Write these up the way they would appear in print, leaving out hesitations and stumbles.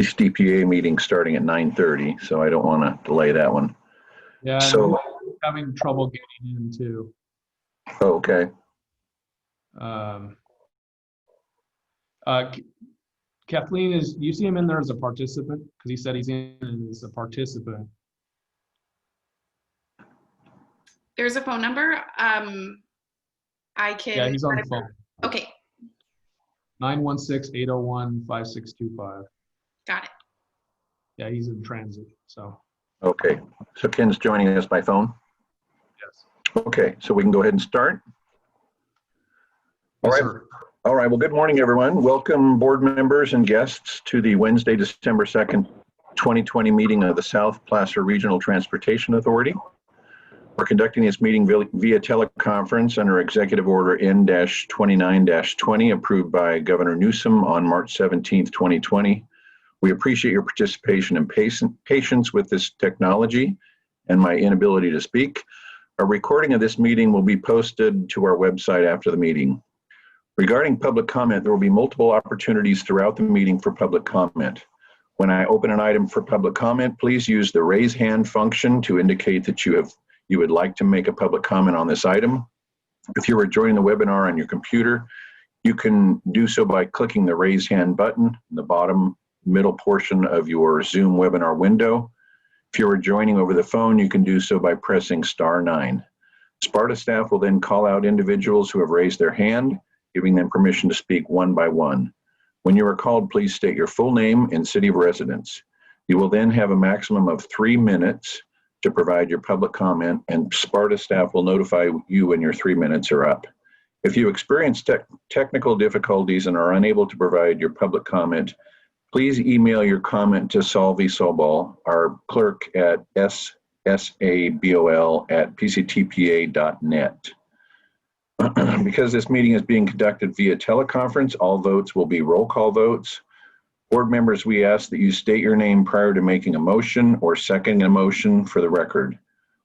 SPRTA meeting starting at 9:30, so I don't want to delay that one. Yeah, so I'm having trouble getting in too. Oh, okay. Kathleen, do you see him in there as a participant? Because he said he's in as a participant. There's a phone number. I can. Yeah, he's on the phone. Okay. 916-801-5625. Got it. Yeah, he's in transit, so. Okay, so Ken's joining us by phone? Yes. Okay, so we can go ahead and start? Yes, all right. Sir. All right, well, good morning, everyone. Welcome, board members and guests, to the Wednesday, December 2nd, 2020 meeting of the South Placer Regional Transportation Authority. We're conducting this meeting via teleconference under Executive Order N-29-20 approved by Governor Newsom on March 17th, 2020. We appreciate your participation and patience with this technology and my inability to speak. A recording of this meeting will be posted to our website after the meeting. Regarding public comment, there will be multiple opportunities throughout the meeting for public comment. When I open an item for public comment, please use the raise hand function to indicate that you would like to make a public comment on this item. If you are joining the webinar on your computer, you can do so by clicking the raise hand button in the bottom middle portion of your Zoom webinar window. If you are joining over the phone, you can do so by pressing *9. SPRTA staff will then call out individuals who have raised their hand, giving them permission to speak one by one. When you are called, please state your full name and city of residence. You will then have a maximum of 3 minutes to provide your public comment, and SPRTA staff will notify you when your 3 minutes are up. If you experience technical difficulties and are unable to provide your public comment, please email your comment to Solvi Sobol, our clerk at sabol@pctpa.net. Because this meeting is being conducted via teleconference, all votes will be roll call votes. Board members, we ask that you state your name prior to making a motion or seconding a motion for the record.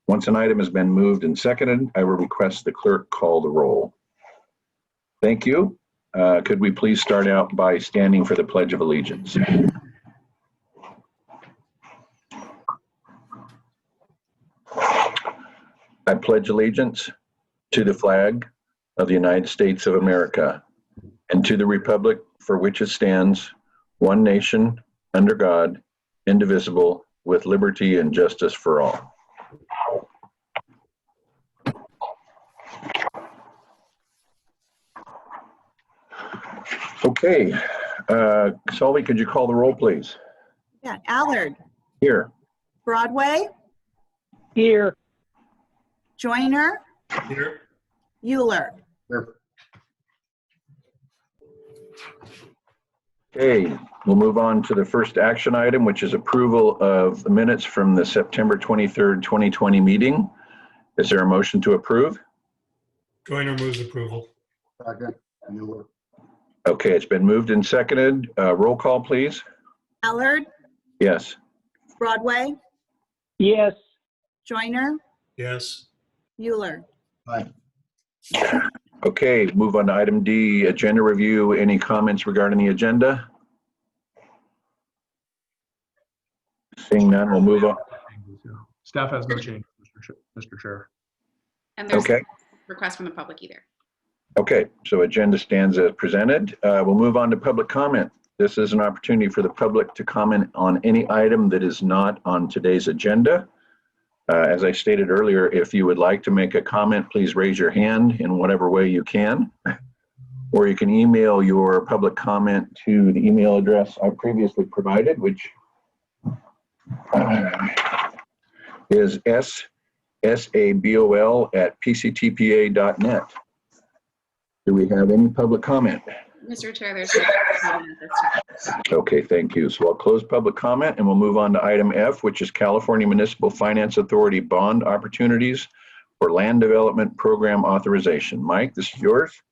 Once an item has been moved and seconded, I will request the clerk call the roll. Thank you. Could we please start out by standing for the Pledge of Allegiance? I pledge allegiance to the flag of the United States of America and to the republic for which it stands, one nation, under God, indivisible, with liberty and justice for all. Okay, Solvi, could you call the roll, please? Yeah, Allard. Here. Broadway. Here. Joyner. Here. Euler. Here. Okay, we'll move on to the first action item, which is approval of the minutes from the September 23rd, 2020 meeting. Is there a motion to approve? Joyner moves approval. Second. Euler. Okay, it's been moved and seconded. Roll call, please. Allard. Yes. Broadway. Yes. Joyner. Yes. Euler. Aye. Okay, move on to item D, agenda review. Any comments regarding the agenda? Seeing none, we'll move on. Staff has no change, Mr. Chair. And there's Okay. no request from the public either. Okay, so agenda stands as presented. We'll move on to public comment. This is an opportunity for the public to comment on any item that is not on today's agenda. As I stated earlier, if you would like to make a comment, please raise your hand in whatever way you can, or you can email your public comment to the email address I previously provided, which is sabol@pctpa.net. Do we have any public comment? Mr. Chair, there's no comment at this time. Okay, thank you. So I'll close public comment and we'll move on to item F, which is California Municipal Finance Authority bond opportunities for land development program authorization. Mike, this is yours.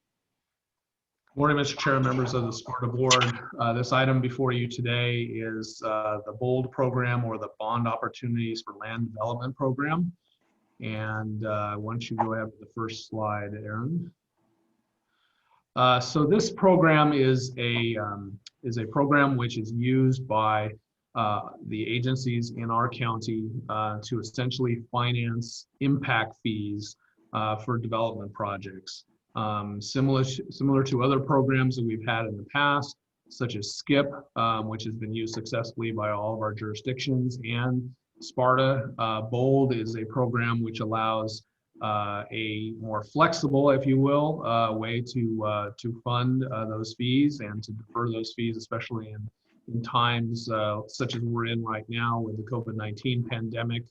Good morning, Mr. Chair, members of the SPRTA board. This item before you today is the BOLD program, or the Bond Opportunities for Land Development Program. And once you go ahead with the first slide, Aaron. So this program is a is a program which is used by the agencies in our county to essentially finance impact fees for development projects. Similar to other programs that we've had in the past, such as SKIP, which has been used successfully by all of our jurisdictions, and SPRTA. BOLD is a program which allows a more flexible, if you will, way to fund those fees and to defer those fees, especially in times such as we're in right now with the COVID-19 pandemic,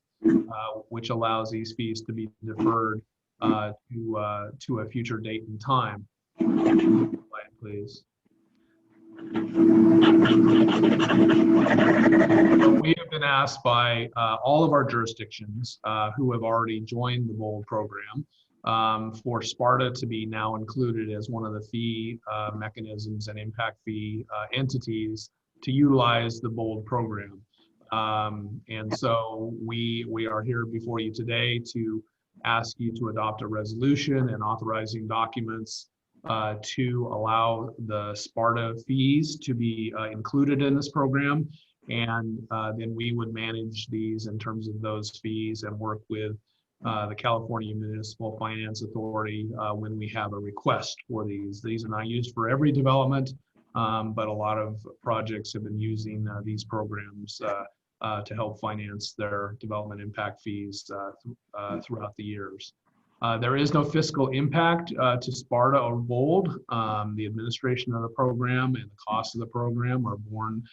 which allows these fees to be deferred to a future date and time. Slide, please. We have been asked by all of our jurisdictions who have already joined the BOLD program for SPRTA to be now included as one of the fee mechanisms and impact fee entities to utilize the BOLD program. And so we are here before you today to ask you to adopt a resolution and authorizing documents to allow the SPRTA fees to be included in this program. And then we would manage these in terms of those fees and work with the California Municipal Finance Authority when we have a request for these. These are not used for every development, but a lot of projects have been using these programs to help finance their development impact fees throughout the years. There is no fiscal impact to SPRTA or BOLD. The administration of the program and the cost of the program are borne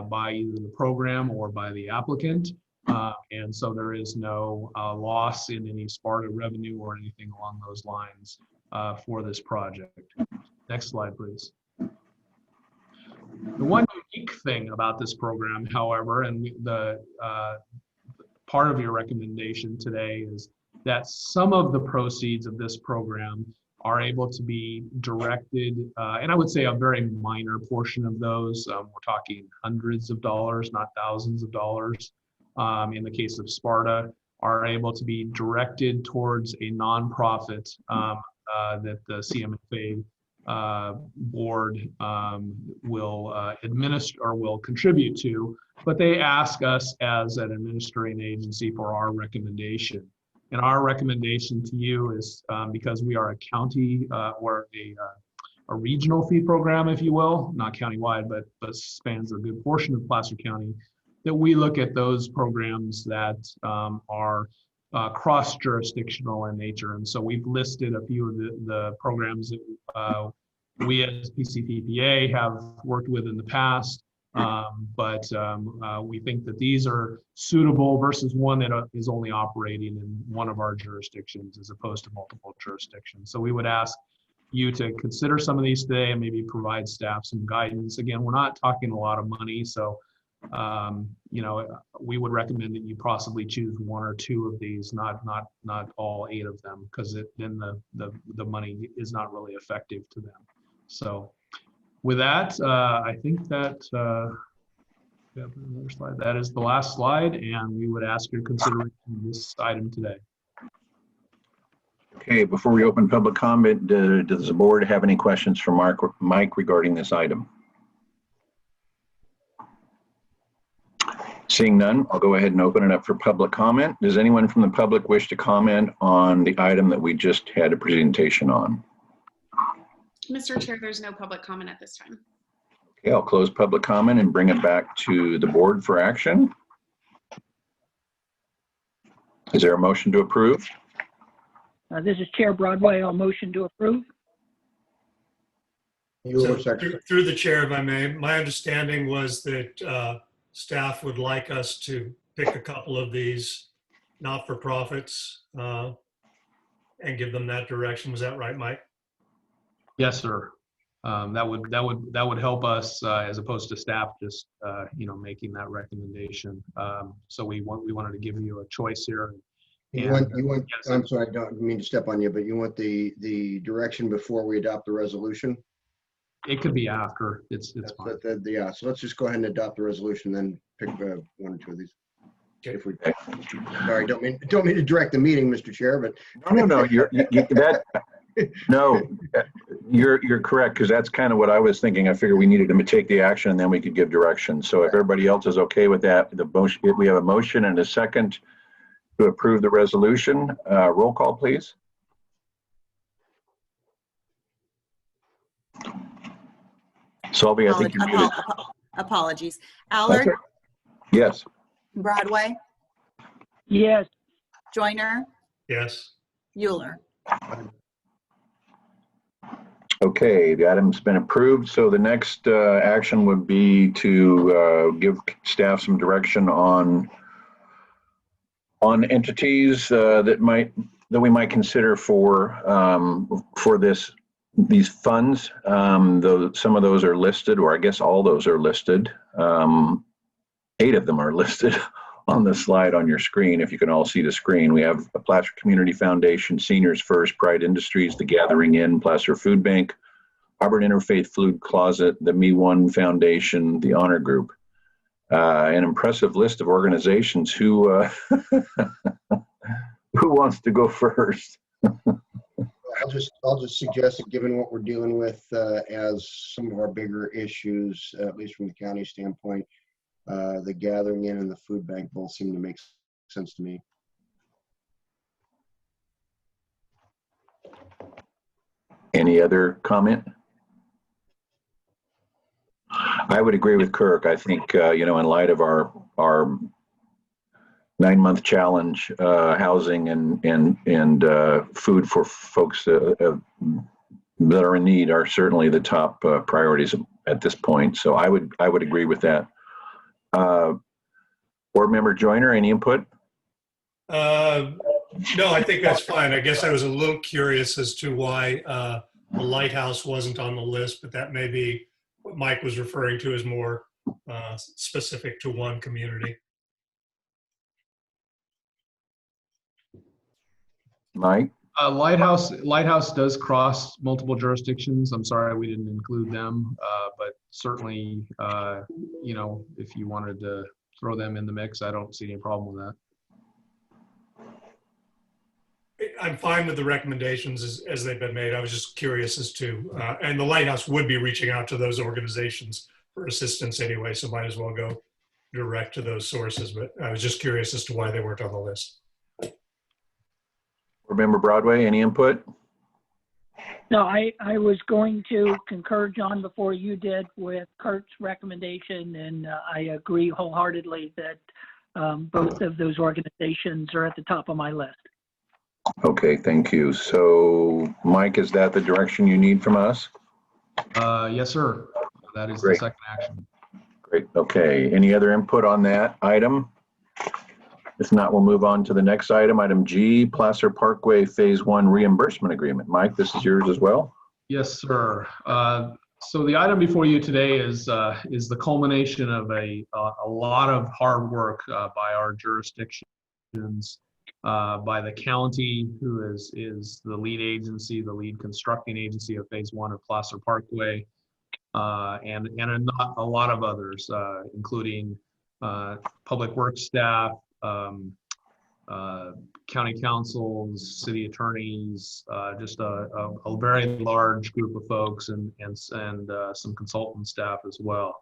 by either the program or by the applicant. And so there is no loss in any SPRTA revenue or anything along those lines for this project. Next slide, please. The one unique thing about this program, however, and the part of your recommendation today is that some of the proceeds of this program are able to be directed, and I would say a very minor portion of those, we're talking hundreds of dollars, not thousands of dollars, in the case of SPRTA, are able to be directed towards a nonprofit that the CMFA board will administer or will contribute to, but they ask us as an administrating agency for our recommendation. And our recommendation to you is because we are a county or a regional fee program, if you will, not countywide, but spans a good portion of Placer County, that we look at those programs that are cross-jurisdictional in nature. And so we've listed a few of the programs that we as PCPPA have worked with in the past. But we think that these are suitable versus one that is only operating in one of our jurisdictions as opposed to multiple jurisdictions. So we would ask you to consider some of these today and maybe provide staff some guidance. Again, we're not talking a lot of money, so we would recommend that you possibly choose one or two of these, not all 8 of them, because then the money is not really effective to them. So with that, I think that another slide. That is the last slide, and we would ask your consideration of this item today. Okay, before we open public comment, does the board have any questions for Mike regarding this item? Seeing none, I'll go ahead and open it up for public comment. Does anyone from the public wish to comment on the item that we just had a presentation on? Mr. Chair, there's no public comment at this time. Okay, I'll close public comment and bring it back to the board for action. Is there a motion to approve? This is Chair Broadway. I'll motion to approve. So, through the chair, if I may, my understanding was that staff would like us to pick a couple of these not-for-profits and give them that direction. Was that right, Mike? Yes, sir. That would help us as opposed to staff just making that recommendation. So we wanted to give you a choice here. You want, yes. I'm sorry, I don't mean to step on you, but you want the direction before we adopt the resolution? It could be after. It's fine. Yeah, so let's just go ahead and adopt the resolution, then pick one or two of these. Okay. If we, sorry, don't mean to direct the meeting, Mr. Chair, but No. No, you're correct, because that's kind of what I was thinking. I figured we needed to take the action and then we could give direction. So if everybody else is okay with that, we have a motion and a second to approve the resolution. Roll call, please. Selby, I think you're muted. Apologies. That's Allard, right. Yes. Broadway, Yes, Joyner, Yes. Euler. Okay, the item's been approved. So the next action would be to give staff some direction on entities that we might consider for these funds. Though some of those are listed, or I guess all those are listed. 8 of them are listed on the slide on your screen, if you can all see the screen. We have a Placer Community Foundation, Seniors First, Pride Industries, The Gathering Inn, Placer Food Bank, Auburn Interfaith Food Closet, the Me One Foundation, the Honor Group. An impressive list of organizations. Who wants to go first? I'll just suggest that given what we're dealing with as some of our bigger issues, at least from the county standpoint, the Gathering Inn and the food bank both seem to make sense to me. Any other comment? I would agree with Kirk. I think, in light of our 9-month challenge, housing and food for folks that are in need are certainly the top priorities at this point. So I would agree with that. Board Member Joyner, any input? No, I think that's fine. I guess I was a little curious as to why the lighthouse wasn't on the list, but that may be what Mike was referring to as more specific to one community. Mike? Lighthouse does cross multiple jurisdictions. I'm sorry we didn't include them, but certainly, if you wanted to throw them in the mix, I don't see any problem with that. I'm fine with the recommendations as they've been made. I was just curious as to, and the Lighthouse would be reaching out to those organizations for assistance anyway, so might as well go direct to those sources. But I was just curious as to why they weren't on the list. Board Member Broadway, any input? no, I was going to concur, John, before you did with Kurt's recommendation, and I agree wholeheartedly that both of those organizations are at the top of my list. Okay, thank you. So, Mike, is that the direction you need from us? Yes, sir. That is Great. the second action. Great. Okay. Any other input on that item? If not, we'll move on to the next item, item G, Placer Parkway Phase 1 Reimbursement Agreement. Mike, this is yours as well. Yes, sir. So the item before you today is the culmination of a lot of hard work by our jurisdictions, by the county, who is the lead agency, the lead constructing agency of Phase 1 of Placer Parkway, and a lot of others, including public works staff, county councils, city attorneys, just a very large group of folks, and some consultant staff as well.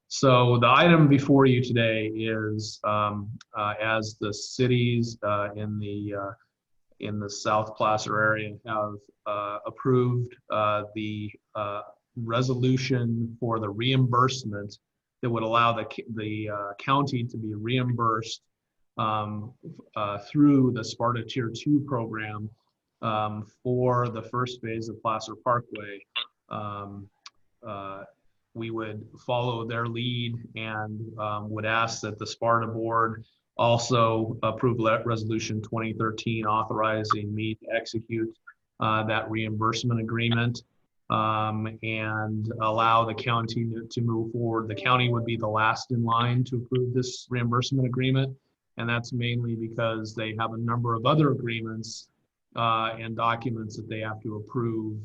So the item before you today is, as the cities in the South Placer area have approved the resolution for the reimbursement that would allow the county to be reimbursed through the SPRTA Tier 2 program for the first phase of Placer Parkway. We would follow their lead and would ask that the SPRTA board also approve Resolution 2013 authorizing me to execute that reimbursement agreement and allow the county to move forward. The county would be the last in line to approve this reimbursement agreement, and that's mainly because they have a number of other agreements and documents that they have to approve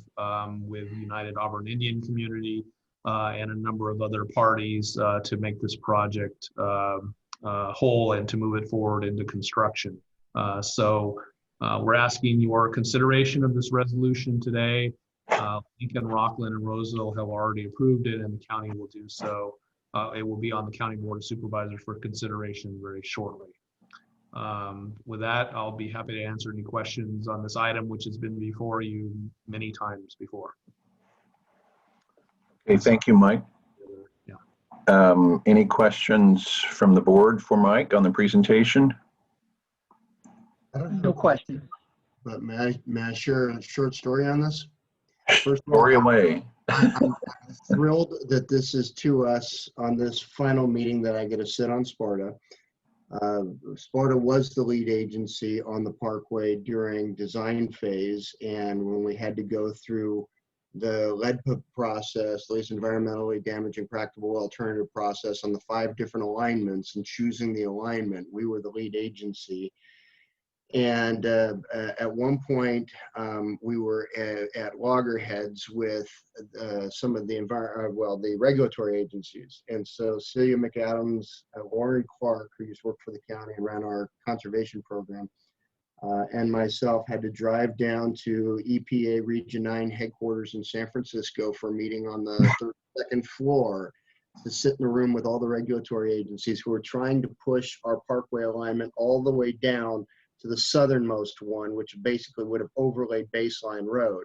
with United Auburn Indian Community and a number of other parties to make this project whole and to move it forward into construction. So We're asking your consideration of this resolution today. Lincoln, Rockland, and Roseville have already approved it, and the county will do so. It will be on the County Board of Supervisors for consideration very shortly. With that, I'll be happy to answer any questions on this item, which has been before you many times before. Okay, thank you, Mike. Yeah. Any questions from the board for Mike on the presentation? I don't have No a question. But may I share a short story on this? First of all, Story away. I'm thrilled that this is to us on this final meeting that I get to sit on SPRTA. SPRTA was the lead agency on the Parkway during design phase, and when we had to go through the LEDPA process, least environmentally damaging practical alternative process on the 5 different alignments and choosing the alignment, we were the lead agency. And at one point, we were at loggerheads with some of the the regulatory agencies. And so Celia McAdams, Lauren Clark, who used to work for the county and ran our conservation program, and myself had to drive down to EPA Region 9 headquarters in San Francisco for a meeting on the 32nd floor to sit in a room with all the regulatory agencies who were trying to push our Parkway alignment all the way down to the southernmost one, which basically would have overlaid Baseline Road.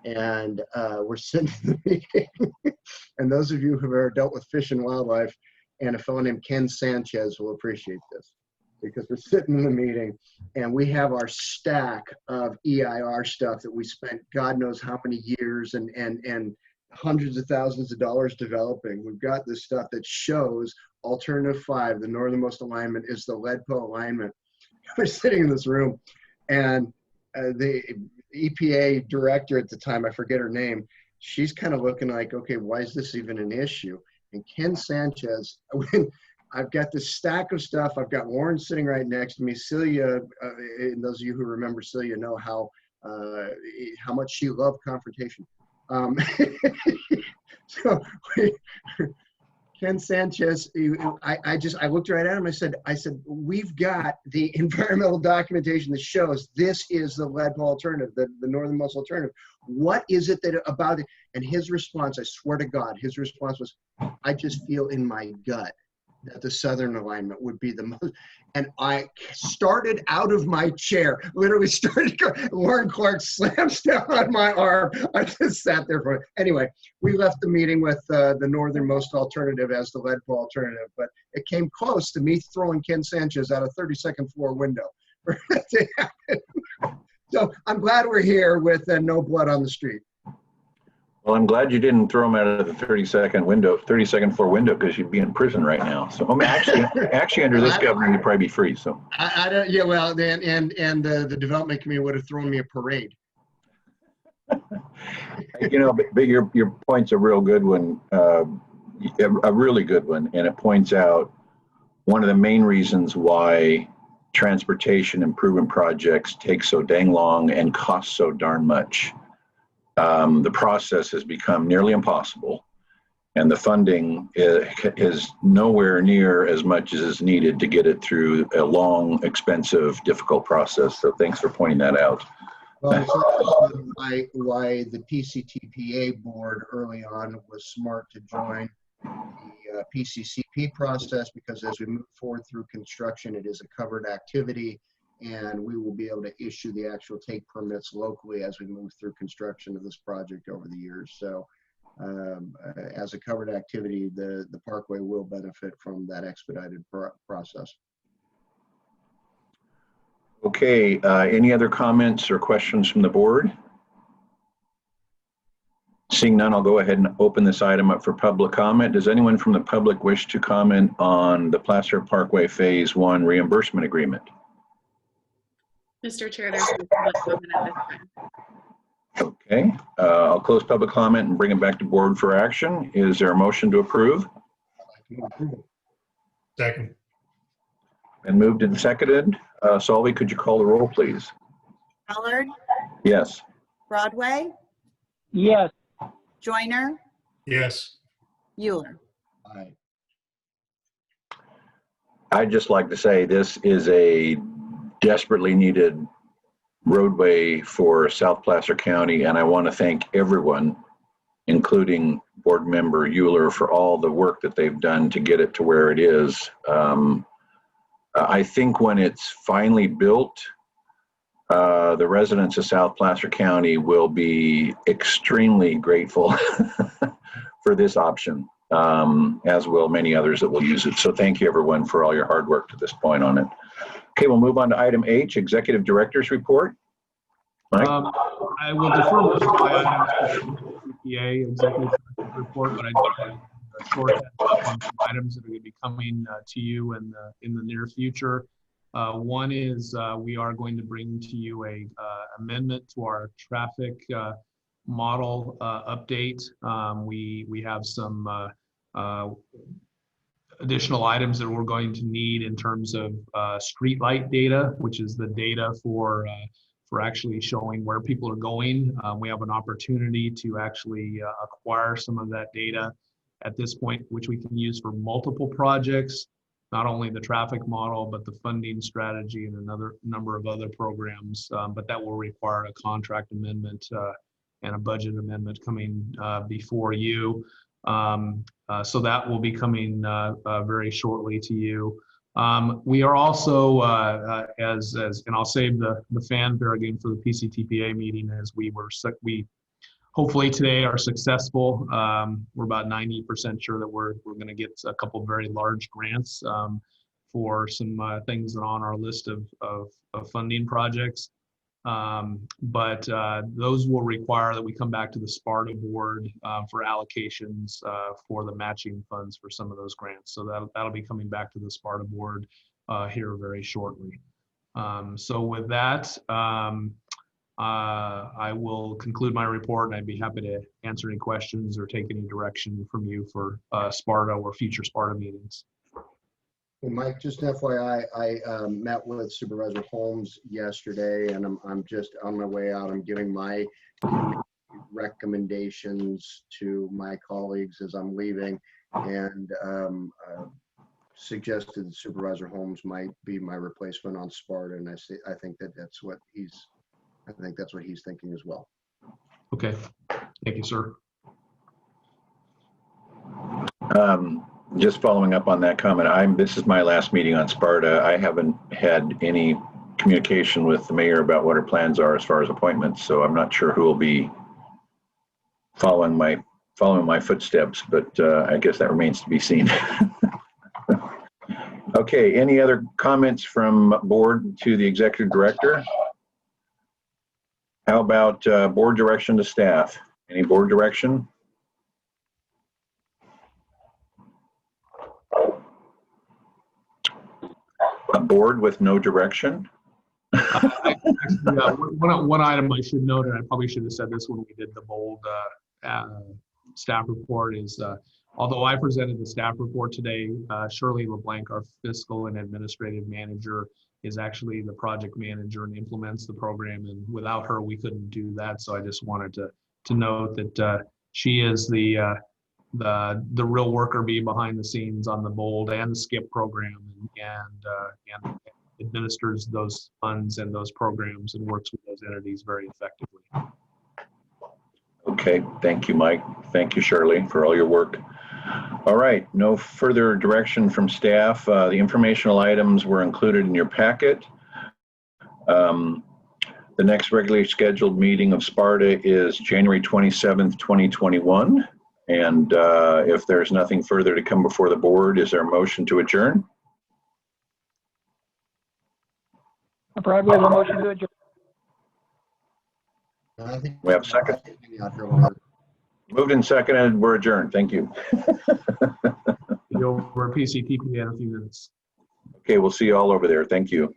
And we're sitting in the meeting, and those of you who have ever dealt with fish and wildlife, and a fellow named Ken Sanchez will appreciate this, because we're sitting in the meeting and we have our stack of EIR stuff that we spent God knows how many years and hundreds of thousands of dollars developing. We've got this stuff that shows alternative 5, the northernmost alignment, is the LEDPA alignment. We're sitting in this room, and the EPA director at the time, I forget her name, she's kind of looking like, okay, why is this even an issue? And Ken Sanchez, I've got this stack of stuff. I've got Lauren sitting right next to me. Celia, and those of you who remember Celia know how much she loved confrontation. So Ken Sanchez, I looked right at him. I said, we've got the environmental documentation that shows this is the LEDPA alternative, the northernmost alternative. What is it that about it? And his response, I swear to God, his response was, I just feel in my gut that the southern alignment would be the most. And I started out of my chair, literally started going. Lauren Clark slams down on my arm. I just sat there for it. Anyway, we left the meeting with the northernmost alternative as the LEDPA alternative, but it came close to me throwing Ken Sanchez out a 32nd floor window. So I'm glad we're here with no blood on the street. Well, I'm glad you didn't throw him out of the 32nd floor window, because you'd be in prison right now. So, I mean, actually, under this governor, you'd probably be free. So, I don't. Yeah, well, and the development committee would have thrown me a parade. you know, but your point's a real good one, a really good one, and it points out one of the main reasons why transportation improvement projects take so dang long and cost so darn much. The process has become nearly impossible, and the funding is nowhere near as much as is needed to get it through a long, expensive, difficult process. So thanks for pointing that out. Well, it's also why the PCTPA board early on was smart to join the PCCP process, because as we move forward through construction, it is a covered activity, and we will be able to issue the actual take permits locally as we move through construction of this project over the years. So as a covered activity, the Parkway will benefit from that expedited process. Okay, any other comments or questions from the board? Seeing none, I'll go ahead and open this item up for public comment. Does anyone from the public wish to comment on the Placer Parkway Phase 1 reimbursement agreement? Mr. Chair, there's no public comment at this time. Okay, I'll close public comment and bring it back to board for action. Is there a motion to approve? Second. And moved and seconded. Solvi, could you call the roll, please? Ballard, Yes. Broadway, Yes. Joyner, Yes. Euler. Aye. I'd just like to say this is a desperately needed roadway for South Placer County, and I want to thank everyone, including board member Euler, for all the work that they've done to get it to where it is. I think when it's finally built, the residents of South Placer County will be extremely grateful for this option, as will many others that will use it. So thank you everyone for all your hard work to this point on it. Okay, we'll move on to item H, Executive Director's Report. Mike? I will defer most of my items to the CPA Executive Director's Report, but I do have a short heads up on some items that are going to be coming to you in the near future. One is we are going to bring to you a amendment to our traffic model update. We have some additional items that we're going to need in terms of street light data, which is the data for actually showing where people are going. We have an opportunity to actually acquire some of that data at this point, which we can use for multiple projects, not only the traffic model, but the funding strategy and another number of other programs. But that will require a contract amendment and a budget amendment coming before you. So that will be coming very shortly to you. We are also, and I'll save the fanfare again for the PCTPA meeting, as we hopefully today are successful. We're about 90% sure that we're going to get a couple very large grants for some things that are on our list of funding projects. But those will require that we come back to the SPRTA board for allocations for the matching funds for some of those grants. So that'll be coming back to the SPRTA board here very shortly. So with that, I will conclude my report, and I'd be happy to answer any questions or take any direction from you for SPRTA or future SPRTA meetings. Hey, Mike, just an FYI, I met with Supervisor Holmes yesterday, and I'm just on my way out. I'm giving my recommendations to my colleagues as I'm leaving, and suggested Supervisor Holmes might be my replacement on SPRTA, and I think that's what he's thinking as well. Okay, thank you, sir. Just following up on that comment, this is my last meeting on SPRTA. I haven't had any communication with the mayor about what her plans are as far as appointments, so I'm not sure who will be following my footsteps, but I guess that remains to be seen. Okay, any other comments from board to the executive director? How about board direction to staff? Any board direction? A board with no direction? One item I should note, and I probably should have said this when we did the bold staff report, is although I presented the staff report today, Shirley LeBlanc, our fiscal and administrative manager, is actually the project manager and implements the program, and without her we couldn't do that. So I just wanted to note that she is the real worker bee behind the scenes on the BOLD and the SKIP program, and administers those funds and those programs and works with those entities very effectively. Okay, thank you, Mike. Thank you, Shirley, for all your work. All right, no further direction from staff. The informational items were included in your packet. The next regularly scheduled meeting of SPRTA is January 27th, 2021. And if there's nothing further to come before the board, is there a motion to adjourn? Brad, we have a motion to adjourn. I think We have a second. Moved and seconded, we're adjourned. Thank you. Over PCTPA in a few minutes. Okay, we'll see you all over there. Thank you.